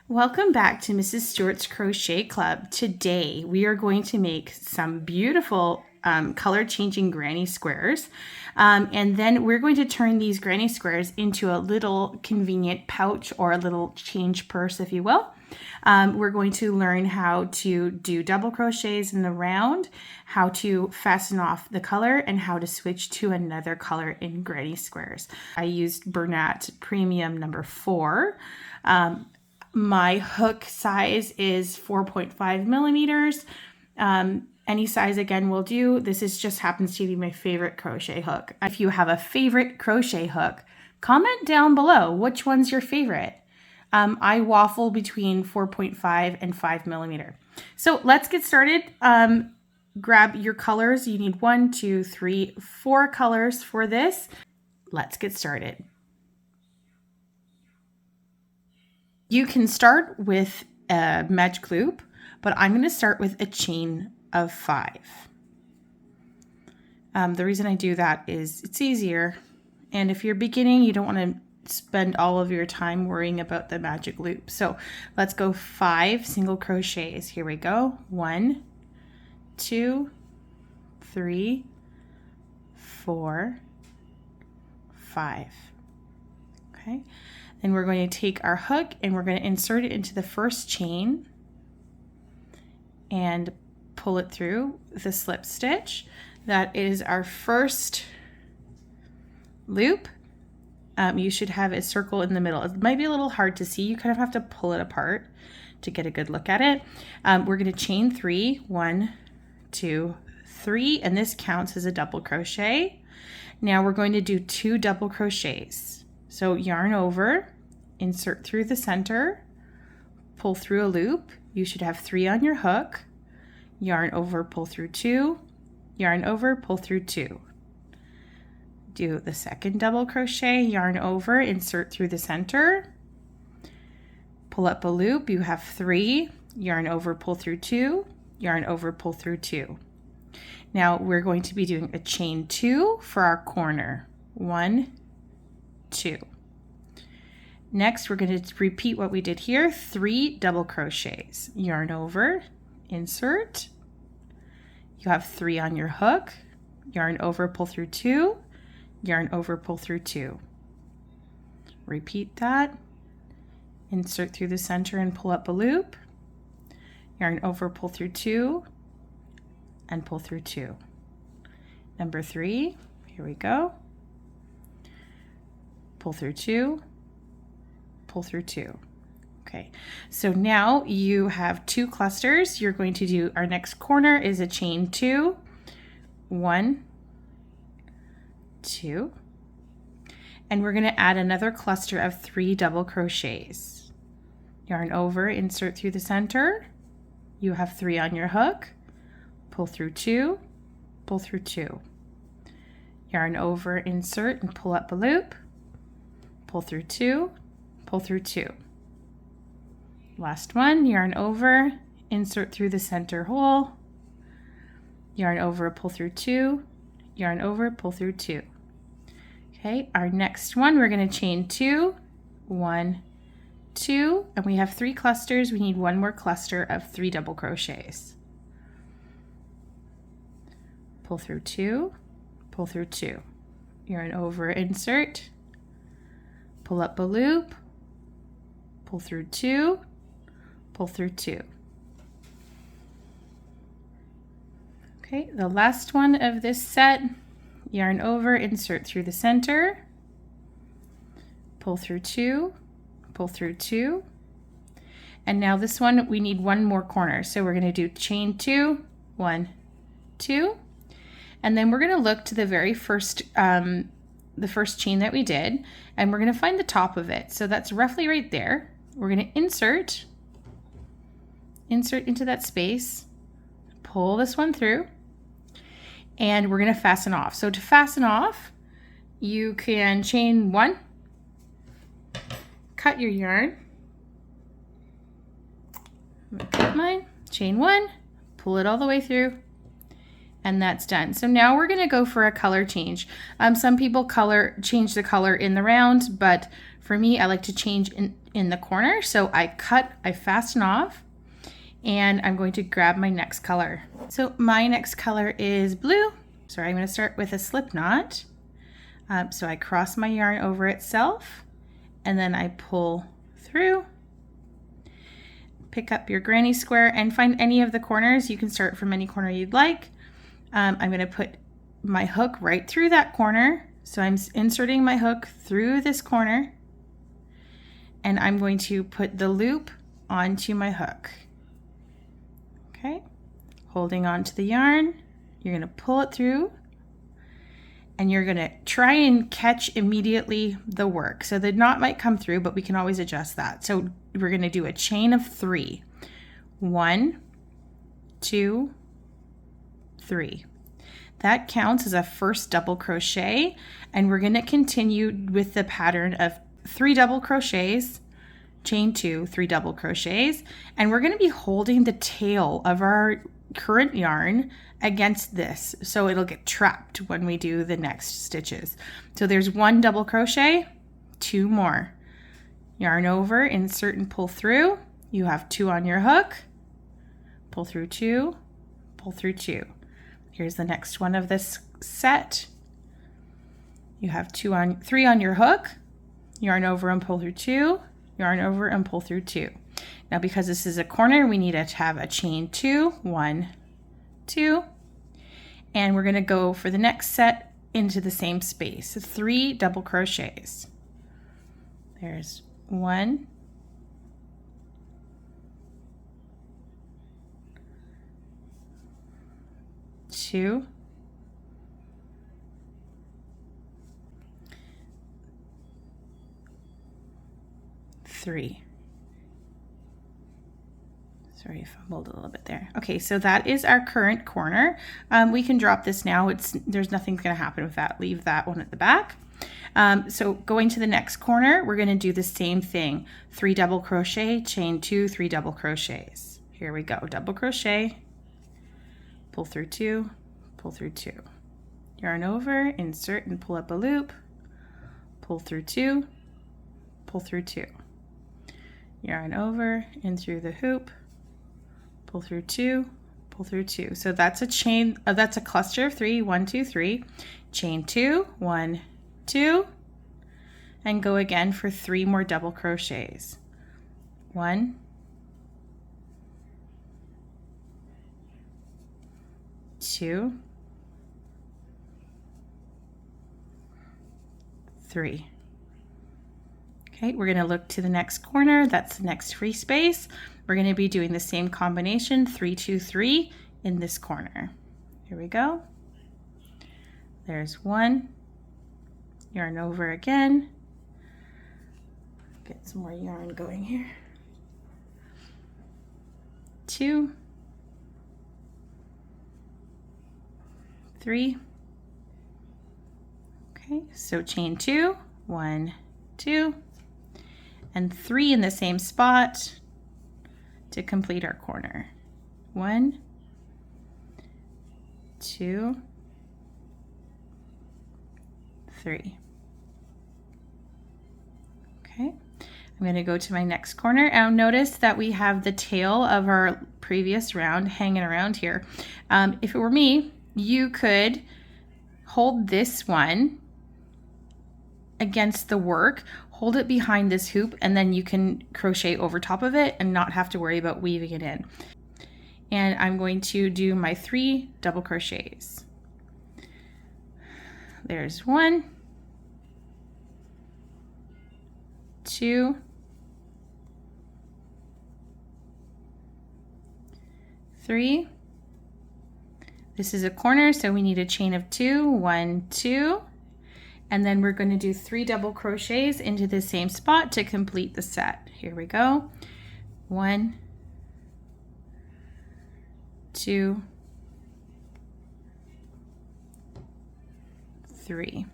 Welcome back to Mrs. Stewart's Crochet Club. Today we are going to make some beautiful color changing granny squares, and then we're going to turn these granny squares into a little convenient pouch or a little change purse, if you will. We're going to learn how to do double crochets in the round, how to fasten off the color, and how to switch to another color in granny squares. I used Bernat Premium number 4. My hook size is 4.5 millimeters. Any size again will do. This just happens to be my favorite crochet hook. If you have a favorite crochet hook, comment down below which one's your favorite. I waffle between 4.5 and 5 millimeter. So let's get started. Grab your colors. You need 1, 2, 3, 4 colors for this. Let's get started. You can start with a magic loop, but I'm going to start with a chain of 5. The reason I do that is it's easier, and if you're beginning, you don't want to spend all of your time worrying about the magic loop. So let's go 5 single crochets. Here we go. 1, 2, 3, 4, 5. Okay. Then we're going to take our hook and we're going to insert it into the first chain and pull it through the slip stitch. That is our first loop. You should have a circle in the middle. It might be a little hard to see. You kind of have to pull it apart to get a good look at it. We're going to chain 3, 1, 2, 3, and this counts as a double crochet. Now we're going to do 2 double crochets. So yarn over, insert through the center, pull through a loop. You should have 3 on your hook. Yarn over, pull through 2, yarn over, pull through 2. Do the second double crochet, yarn over, insert through the center, pull up a loop. You have 3, yarn over, pull through 2, yarn over, pull through 2. Now we're going to be doing a chain 2 for our corner. 1, 2. Next, we're going to repeat what we did here. 3 double crochets. Yarn over, insert. You have 3 on your hook. Yarn over, pull through 2. Yarn over, pull through 2. Repeat that. Insert through the center and pull up a loop. Yarn over, pull through 2, and pull through 2. Number 3, here we go. Pull through 2, pull through 2. Okay, so now you have 2 clusters. You're going to do, our next corner is a chain 2, 1, 2, and we're going to add another cluster of 3 double crochets. Yarn over, insert through the center. You have 3 on your hook. Pull through 2, pull through 2. Yarn over, insert, and pull up a loop. Pull through 2, pull through 2. Last one, yarn over, insert through the center hole, yarn over, pull through 2, yarn over, pull through 2. Okay, our next one, we're going to chain 2, 1, 2, and we have 3 clusters. We need 1 more cluster of 3 double crochets. Pull through 2, pull through 2. Yarn over, insert, pull up a loop, pull through 2, pull through 2. Okay, the last one of this set, yarn over, insert through the center, pull through 2, pull through 2. And now this one, we need 1 more corner. So we're going to do chain 2, 1, 2. And then we're going to look to the very first the first chain that we did, and we're going to find the top of it. So that's roughly right there. We're going to insert into that space, pull this one through, and we're going to fasten off. So to fasten off, you can chain 1, cut your yarn, I'm going to cut mine, chain 1, pull it all the way through, and that's done. So now we're going to go for a color change. Some people change the color in the round, but For me, I like to change in the corner. So I fasten off, and I'm going to grab my next color. So my next color is blue. So I'm going to start with a slip knot. So I cross my yarn over itself, and then I pull through. Pick up your granny square and find any of the corners. You can start from any corner you'd like. I'm going to put my hook right through that corner. So I'm inserting my hook through this corner, and I'm going to put the loop onto my hook. Okay, holding onto the yarn, you're going to pull it through, and you're going to try and catch immediately the work. So the knot might come through, but we can always adjust that. So we're going to do a chain of 3. 1, 2, 3. That counts as a first double crochet, and we're going to continue with the pattern of 3 double crochets, chain 2, 3 double crochets, and we're going to be holding the tail of our current yarn against this, so it'll get trapped when we do the next stitches. So there's 1 double crochet, 2 more. Yarn over, insert and pull through. You have 2 on your hook, pull through 2, pull through 2. Here's the next one of this set. You have 3 on your hook, yarn over and pull through 2, yarn over and pull through 2. Now because this is a corner, we need to have a chain 2, 1, 2, and we're going to go for the next set into the same space. 3 double crochets. There's 1, 2, 3. Sorry, I fumbled a little bit there. Okay, so that is our current corner. We can drop this now. There's nothing going to happen with that. Leave that one at the back. So going to the next corner, we're going to do the same thing. 3 double crochet, chain 2, 3 double crochets. Here we go. Double crochet, pull through 2, pull through 2. Yarn over, insert and pull up a loop, pull through 2, pull through 2. Yarn over, in through the hoop, pull through 2, pull through 2. So that's a chain, that's a cluster of 3, 1, 2, 3, chain 2, 1, 2, and go again for 3 more double crochets. 1, 2, 3. Okay, we're going to look to the next corner. That's the next free space. We're going to be doing the same combination, 3, 2, 3 in this corner. Here we go. There's 1. Yarn over again. Get some more yarn going here. 2, 3. Okay, so chain 2, 1, 2, and 3 in the same spot to complete our corner. 1, 2, 3. Okay, I'm going to go to my next corner, and notice that we have the tail of our previous round hanging around here. If it were me, you could hold this one against the work, hold it behind this hoop, and then you can crochet over top of it and not have to worry about weaving it in. And I'm going to do my 3 double crochets. There's 1, 2, 3. This is a corner, so we need a chain of 2, 1, 2, and then we're going to do 3 double crochets into the same spot to complete the set. Here we go. 1, 2, 3.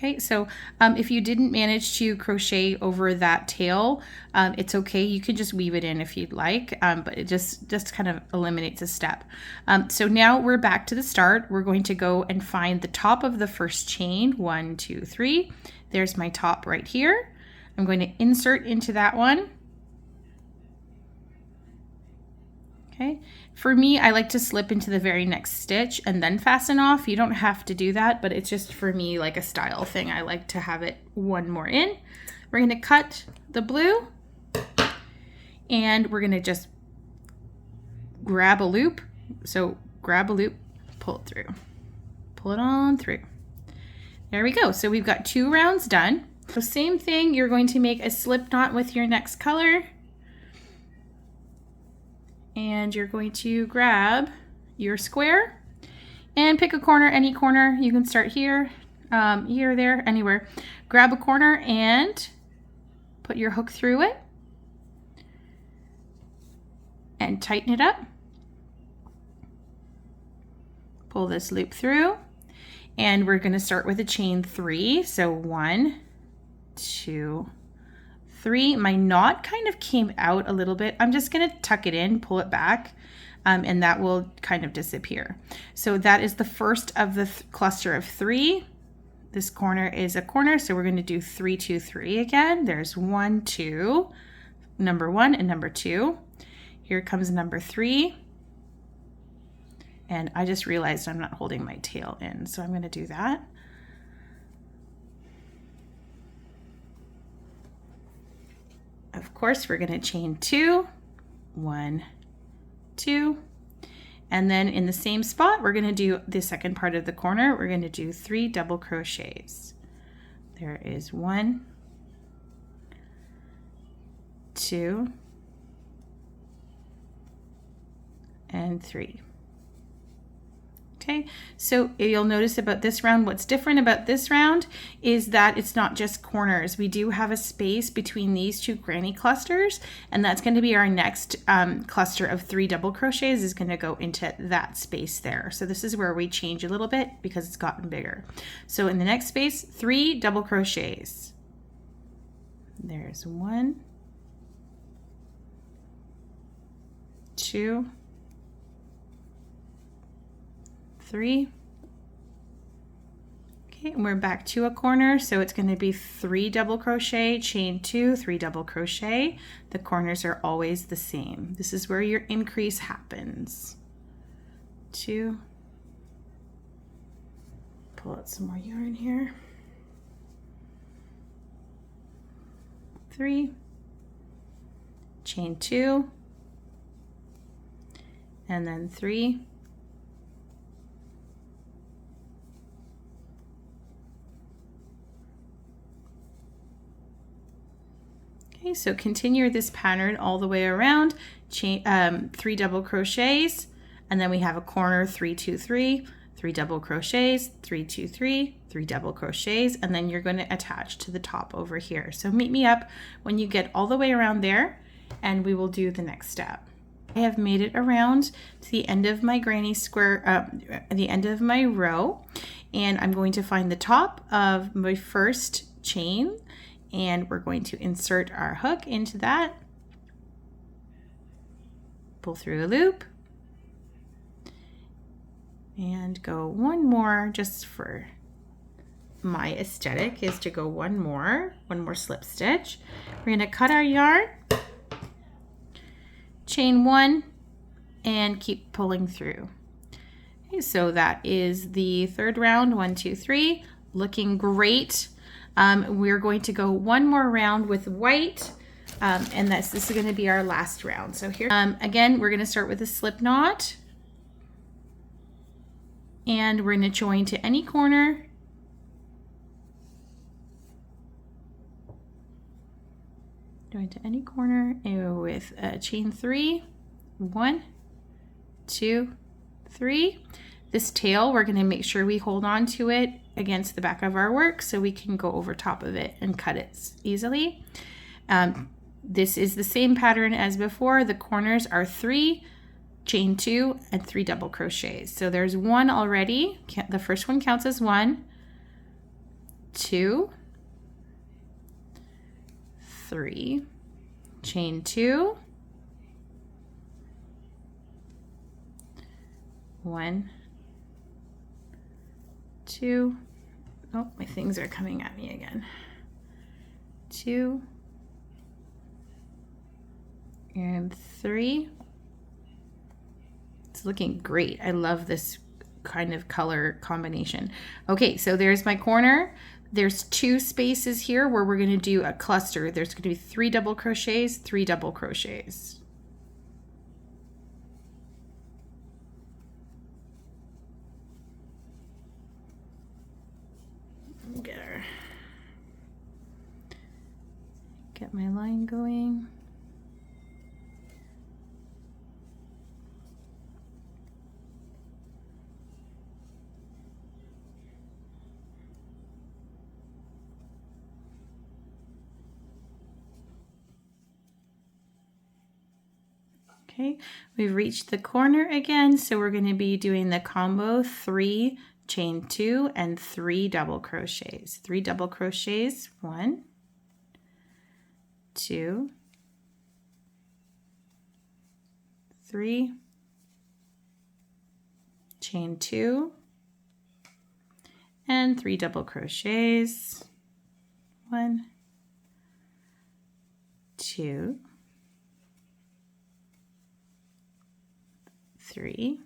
Okay, so if you didn't manage to crochet over that tail, it's okay. You can just weave it in if you'd like, but it just kind of eliminates a step. So now we're back to the start. We're going to go and find the top of the first chain. 1, 2, 3. There's my top right here. I'm going to insert into that one. Okay. For me, I like to slip into the very next stitch and then fasten off. You don't have to do that, but it's just for me like a style thing. I like to have it one more in. We're going to cut the blue and we're going to just grab a loop. So grab a loop, pull it through, pull it on through. There we go. So we've got 2 rounds done. So same thing, you're going to make a slip knot with your next color. And you're going to grab your square and pick a corner, any corner. You can start here, here, there, anywhere. Grab a corner and put your hook through it and tighten it up. Pull this loop through and we're going to start with a chain 3. So 1, 2, 3. My knot kind of came out a little bit. I'm just going to tuck it in, pull it back, and that will kind of disappear. So that is the first of the cluster of 3. This corner is a corner, so we're going to do 3, 2, 3 again. There's 1, 2, number 1 and number 2. Here comes number 3. And I just realized I'm not holding my tail in, so I'm going to do that. Of course, we're going to chain 2, 1, 2, and then in the same spot, we're going to do the second part of the corner. We're going to do 3 double crochets. There is 1, 2, and 3. Okay, so you'll notice about this round, what's different about this round is that it's not just corners. We do have a space between these 2 granny clusters, and that's going to be our next cluster of 3 double crochets is going to go into that space there. So this is where we change a little bit because it's gotten bigger. So in the next space, 3 double crochets. There's 1, 2, 3. Okay, and we're back to a corner, so it's going to be 3 double crochet, chain 2, 3 double crochet. The corners are always the same. This is where your increase happens. 2. Pull out some more yarn here. 3. Chain 2. And then 3. Okay, so continue this pattern all the way around, chain, 3 double crochets, and then we have a corner, 3, 2, 3, 3 double crochets, 3, 2, 3, 3 double crochets, and then you're going to attach to the top over here. So meet me up when you get all the way around there, and we will do the next step. I have made it around to the end of my granny square, the end of my row, and I'm going to find the top of my first chain, and we're going to insert our hook into that, pull through a loop, and go one more. Just for my aesthetic is to go one more slip stitch. We're going to cut our yarn, chain 1, and keep pulling through. Okay, so that is the 3rd round. 1, 2, 3, looking great. We're going to go one more round with white, and this is going to be our last round. So here, again, we're going to start with a slip knot, and we're going to join to any corner. Join to any corner with chain 3, 1, 2, 3. This tail, we're going to make sure we hold on to it against the back of our work so we can go over top of it and cut it easily. This is the same pattern as before. The corners are 3, chain 2, and 3 double crochets. So there's 1 already. The first one counts as 1, 2, 3, chain 2, 1, 2, oh, my things are coming at me again, 2, and 3. It's looking great. I love this kind of color combination. Okay, so there's my corner. There's 2 spaces here where we're going to do a cluster. There's going to be 3 double crochets, 3 double crochets. Get my line going. Okay, we've reached the corner again, so we're going to be doing the combo 3, chain 2, and 3 double crochets. 3 double crochets, 1, 2, 3, chain 2, and 3 double crochets, 1, 2, 3.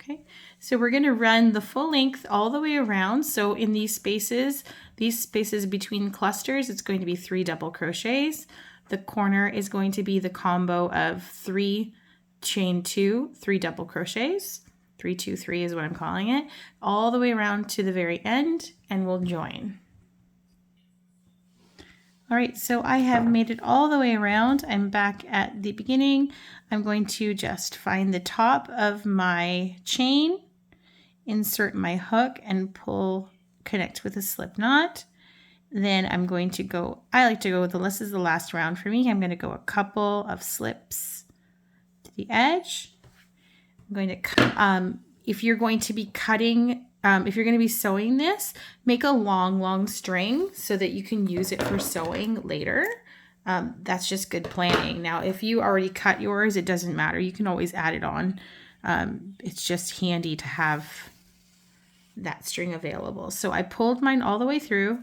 Okay, so we're going to run the full length all the way around. So in these spaces between clusters, it's going to be 3 double crochets. The corner is going to be the combo of 3 chain 2, 3 double crochets. 3, 2, 3 is what I'm calling it, all the way around to the very end, and we'll join. All right, so I have made it all the way around. I'm back at the beginning. I'm going to just find the top of my chain, insert my hook, and pull, connect with a slip knot. Then I'm going to go, I like to go with this is the last round for me. I'm going to go a couple of slips to the edge. I'm going to, if you're going to be cutting, if you're going to be sewing this, make a long string so that you can use it for sewing later. That's just good planning. Now, if you already cut yours, it doesn't matter. You can always add it on. It's just handy to have that string available. So I pulled mine all the way through,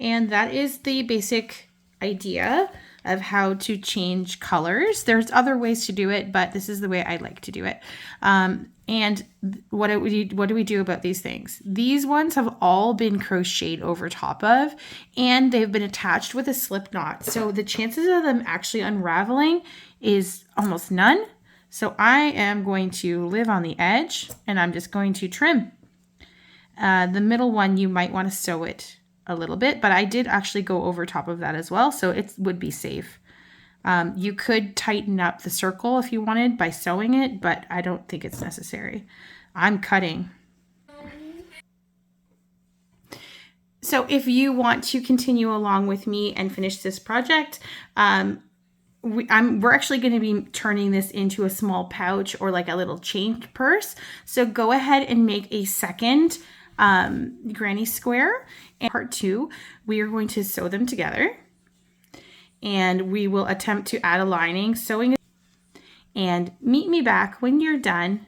and that is the basic idea of how to change colors. There's other ways to do it, but this is the way I like to do it. And what do we do about these things? These ones have all been crocheted over top of, and they've been attached with a slip knot. So the chances of them actually unraveling is almost none. So I am going to live on the edge, and I'm just going to trim. The middle one, you might want to sew it a little bit, but I did actually go over top of that as well, so it would be safe. You could tighten up the circle if you wanted by sewing it, but I don't think it's necessary. I'm cutting. So if you want to continue along with me and finish this project, we're actually going to be turning this into a small pouch or like a little chain purse. So go ahead and make a second granny square. And part 2, we are going to sew them together, and we will attempt to add a lining, sewing, and meet me back when you're done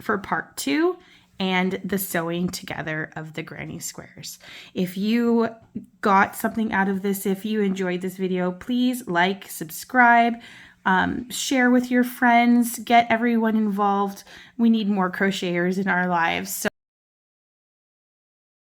for part 2 and the sewing together of the granny squares. If you got something out of this, if you enjoyed this video, please like, subscribe, share with your friends, get everyone involved. We need more crocheters in our lives. So